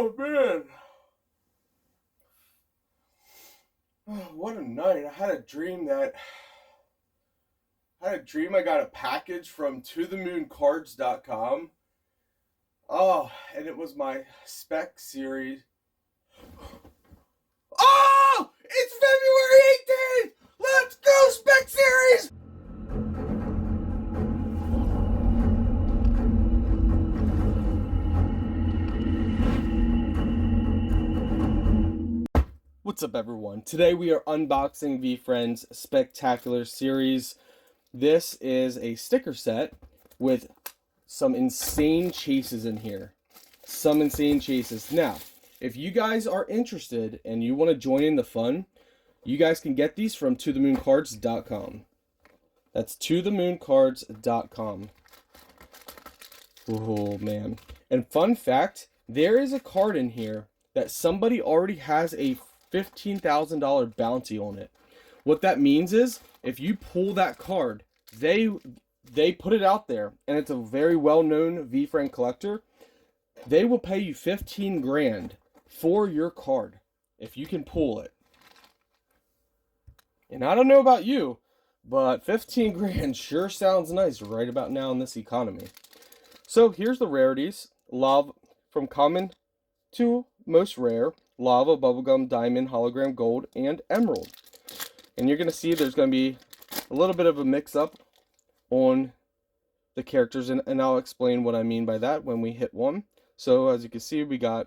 Oh man. Oh, what a night. I got a package from tothemooncards.com. Oh, and it was my spec series. Oh! It's February 18th! Let's go, spec series! What's up, everyone? Today we are unboxing VFriend's Spectacular Series. This is a sticker set with some insane chases in here. Some insane chases. Now, if you guys are interested and you want to join in the fun, you guys can get these from tothemooncards.com. That's tothemooncards.com. Oh, man. And fun fact, there is a card in here that somebody already has a $15,000 bounty on it. What that means is, if you pull that card, they put it out there, and it's a very well-known VFriend collector. They will pay you 15 grand for your card if you can pull it. And I don't know about you, but 15 grand sure sounds nice right about now in this economy. So here's the rarities. Love from common to most rare. Lava, bubblegum, diamond, hologram, gold, and emerald. And you're going to see there's going to be a little bit of a mix-up on the characters, and I'll explain what I mean by that when we hit one. So as you can see, we got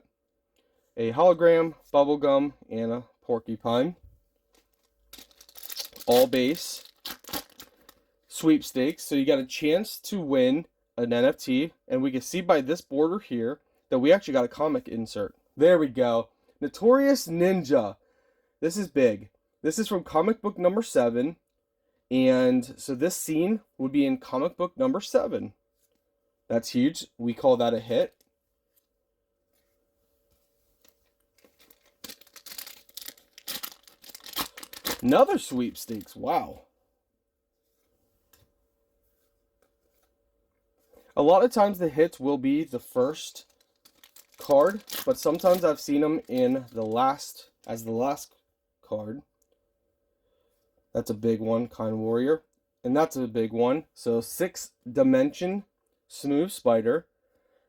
a hologram, bubblegum, and a porcupine. All base. Sweepstakes. So you got a chance to win an NFT, and we can see by this border here that we actually got a comic insert. There we go. Notorious Ninja. This is big. This is from comic book number 7. And so this scene would be in comic book number 7. That's huge. We call that a hit. Another sweepstakes. Wow. A lot of times the hits will be the first card, but sometimes I've seen them in the last card. That's a big one, Kind Warrior, and that's a big one. So 6-dimension Smooth Spider.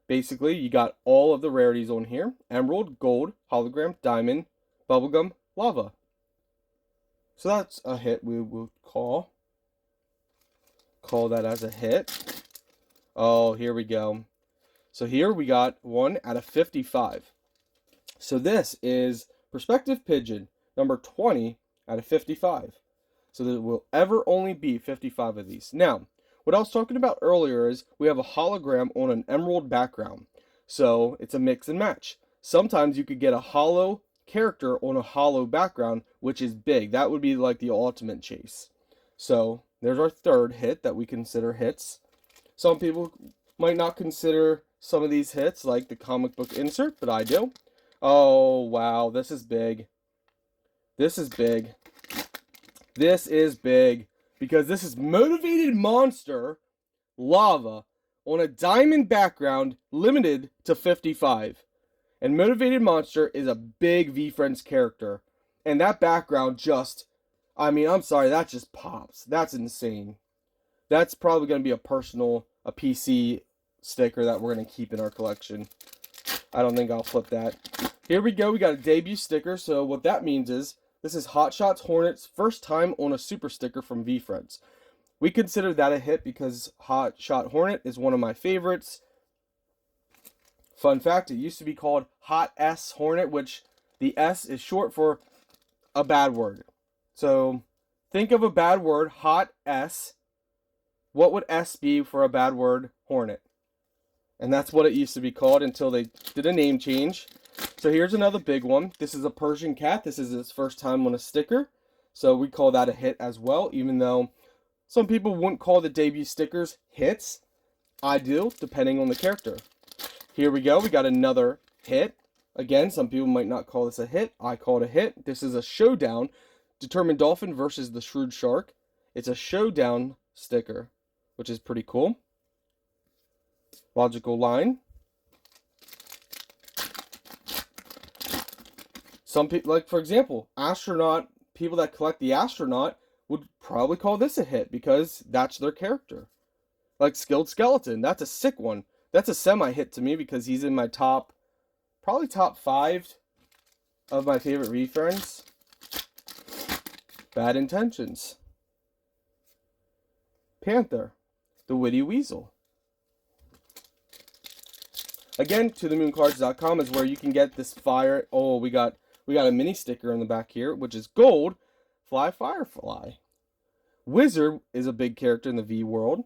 Basically, you got all of the rarities on here: emerald, gold, hologram, diamond, bubblegum, lava. So that's a hit. We will call that as a hit. Oh, here we go. So here we got 1 out of 55. So this is Perspective Pigeon, number 20 out of 55. So there will ever only be 55 of these. Now, what I was talking about earlier is we have a hologram on an emerald background. So it's a mix and match. Sometimes you could get a hollow character on a hollow background, which is big. That would be like the ultimate chase. So there's our third hit that we consider hits. Some people might not consider some of these hits like the comic book insert, but I do. Oh, wow, this is big. This is big. This is big because this is Motivated Monster Lava on a diamond background, limited to 55. And Motivated Monster is a big VFriends character. And that background just, I mean, I'm sorry, that just pops. That's insane. That's probably going to be a PC sticker that we're going to keep in our collection. I don't think I'll flip that. Here we go. We got a debut sticker. So what that means is this is Hot Shots Hornet's first time on a super sticker from VFriends. We consider that a hit because Hot Shot Hornet is one of my favorites. Fun fact, it used to be called Hot S Hornet, which the S is short for a bad word. So think of a bad word, Hot S. What would S be for a bad word? Hornet. And that's what it used to be called until they did a name change. So here's another big one. This is a Persian cat. This is its first time on a sticker. So we call that a hit as well, even though some people wouldn't call the debut stickers hits. I do, depending on the character. Here we go. We got another hit. Again, some people might not call this a hit. I call it a hit. This is a showdown. Determined Dolphin versus the Shrewd Shark. It's a showdown sticker, which is pretty cool. Logical Line. Some people, like for example, astronaut, people that collect the astronaut would probably call this a hit because that's their character. Like Skilled Skeleton, that's a sick one. That's a semi-hit to me because he's in my probably top 5 of my favorite reference. Bad Intentions. Panther, the Witty Weasel. Again, tothemooncards.com is where you can get this fire. Oh, we got a mini sticker in the back here, which is gold. Fly Firefly. Wizard is a big character in the V world.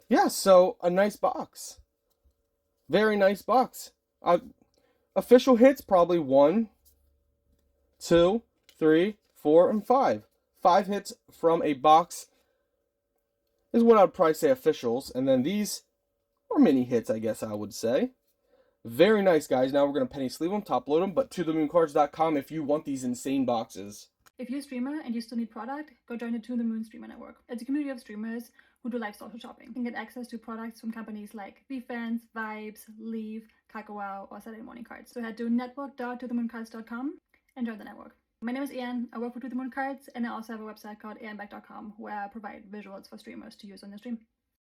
Yeah, so a nice box. Very nice box. Official hits probably 1, 2, 3, 4, and 5. 5 hits from a box is what I'd probably say officials. And then these are mini hits, I guess I would say. Very nice, guys. Now we're going to penny sleeve them, top load them, but tothemooncards.com if you want these insane boxes. If you're a streamer and you still need product, go join the To The Moon Streamer Network. It's a community of streamers who do live social shopping. You can get access to products from companies like VFans, Vibes, Leave, Kakao, or Saturday Morning Cards. So head to network.tothemooncards.com and join the network. My name is Ian. I work for To The Moon Cards, and I also have a website called ianbeck.com where I provide visuals for streamers to use on their stream.